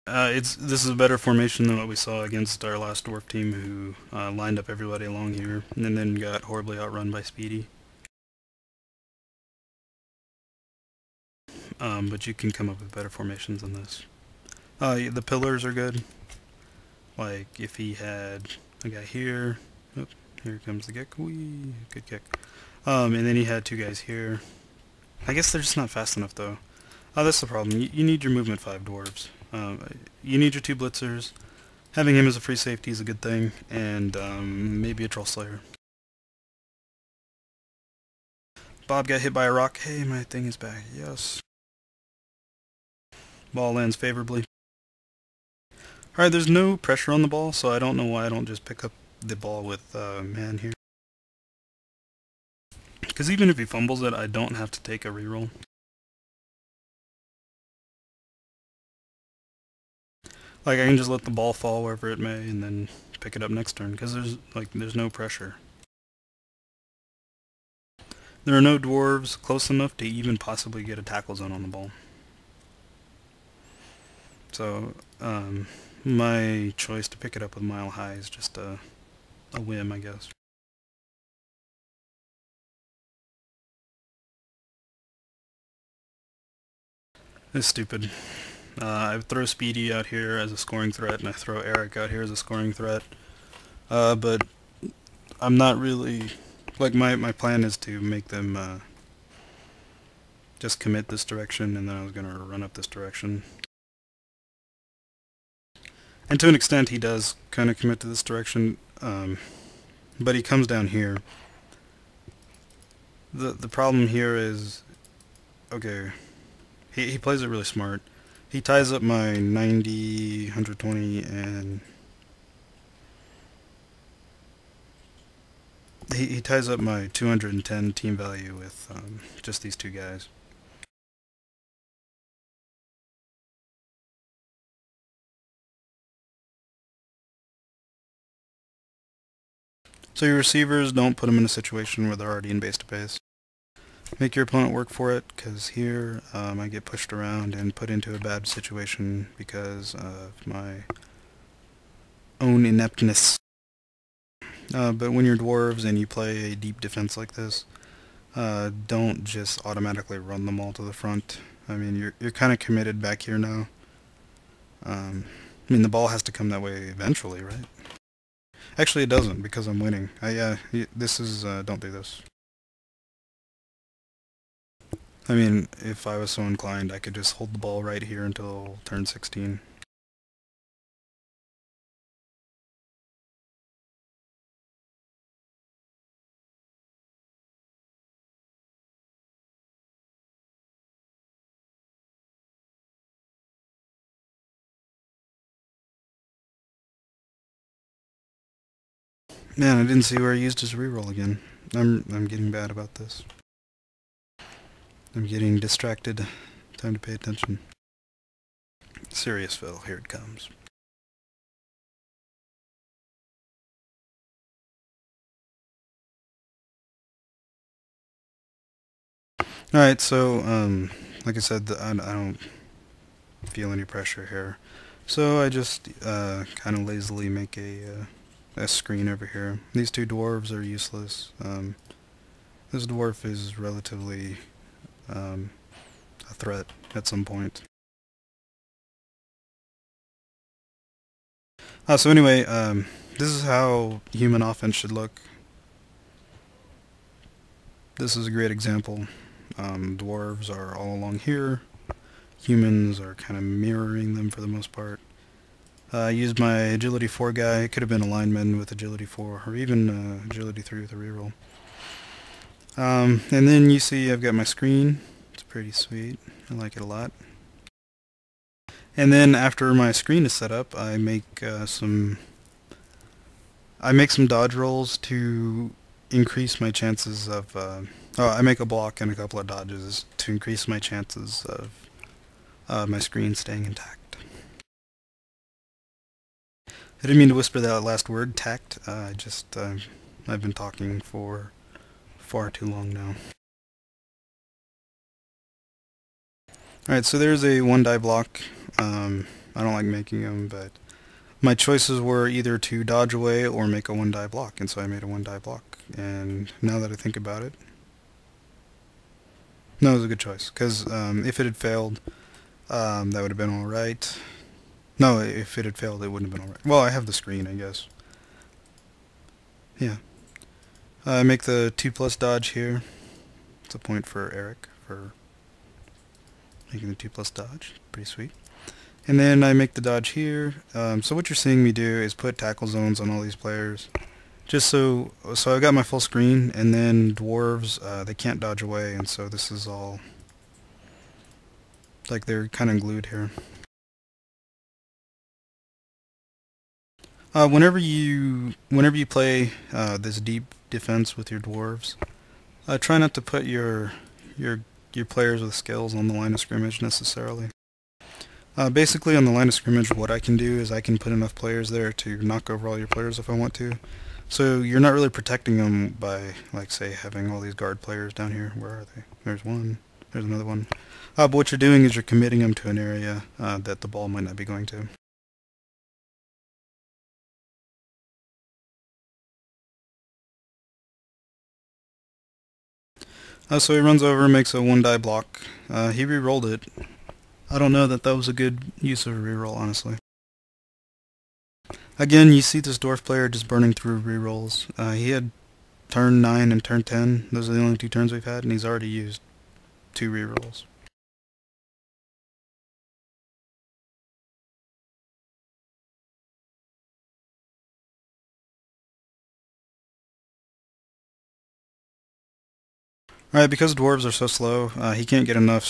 This is a better formation than what we saw against our last dwarf team, who lined up everybody along here and then got horribly outrun by Speedy. But you can come up with better formations than this. The pillars are good. Like if he had a guy here, oh, here comes the kick. Whee, good kick. And then he had two guys here. I guess they're just not fast enough though. Oh, that's the problem. You need your movement 5 dwarves. You need your 2 blitzers. Having him as a free safety is a good thing, and maybe a Troll Slayer. Bob got hit by a rock. Hey, my thing is back. Yes. Ball lands favorably. Alright, there's no pressure on the ball, so I don't know why I don't just pick up the ball with man here. Because even if he fumbles it, I don't have to take a reroll. Like, I can just let the ball fall wherever it may and then pick it up next turn, because there's no pressure. There are no dwarves close enough to even possibly get a tackle zone on the ball. So, my choice to pick it up with Mile High is just a whim, I guess. It's stupid. I throw Speedy out here as a scoring threat, and I throw Eric out here as a scoring threat. But I'm not really... Like, my plan is to make them just commit this direction, and then I was going to run up this direction. And to an extent, he does kind of commit to this direction, but he comes down here. The problem here is... Okay, he plays it really smart. He ties up my 90, 120, and... He ties up my 210 team value with just these two guys. So your receivers, don't put them in a situation where they're already in base-to-base. Make your opponent work for it, because here I get pushed around and put into a bad situation because of my own ineptness. But when you're dwarves and you play a deep defense like this, don't just automatically run them all to the front. I mean, you're kind of committed back here now. I mean, the ball has to come that way eventually, right? Actually, it doesn't, because I'm winning. This is, don't do this. I mean, if I was so inclined, I could just hold the ball right here until turn 16. Man, I didn't see where he used his reroll again. I'm getting bad about this. I'm getting distracted. Time to pay attention. Seriousville, here it comes. Alright, so, like I said, I don't feel any pressure here. So I just kind of lazily make a screen over here. These two dwarves are useless. This dwarf is relatively a threat at some point. So anyway, this is how human offense should look. This is a great example. Dwarves are all along here. Humans are kind of mirroring them for the most part. I used my Agility 4 guy. It could have been a lineman with Agility 4, or even Agility 3 with a reroll. And then you see I've got my screen. It's pretty sweet. I like it a lot. And then after my screen is set up, I make some dodge rolls to increase my chances of... I make a block and a couple of dodges to increase my chances of my screen staying intact. I didn't mean to whisper that last word, tact. I've been talking for far too long now. Alright, so there's a 1-die block. I don't like making them, but my choices were either to dodge away or make a 1-die block, and so I made a 1-die block. And now that I think about it, no, it was a good choice, because if it had failed, that would have been alright. No, if it had failed, it wouldn't have been alright. Well, I have the screen, I guess. Yeah. I make the 2+ dodge here. It's a point for Eric for making the 2+ dodge. Pretty sweet. And then I make the dodge here. So what you're seeing me do is put tackle zones on all these players. Just so I've got my full screen, and then dwarves, they can't dodge away, and so this is all, like, they're kind of glued here. Whenever you play this deep defense with your dwarves, try not to put your players with skills on the line of scrimmage necessarily. Basically, on the line of scrimmage, what I can do is I can put enough players there to knock over all your players if I want to. So you're not really protecting them by, like, say, having all these guard players down here. Where are they? There's one. There's another one. But what you're doing is you're committing them to an area that the ball might not be going to. So he runs over and makes a 1-die block. He re-rolled it. I don't know that was a good use of a reroll, honestly. Again, you see this dwarf player just burning through rerolls. He had turn 9 and turn 10. Those are the only 2 turns we've had, and he's already used 2 rerolls. Alright, because dwarves are so slow, he can't get enough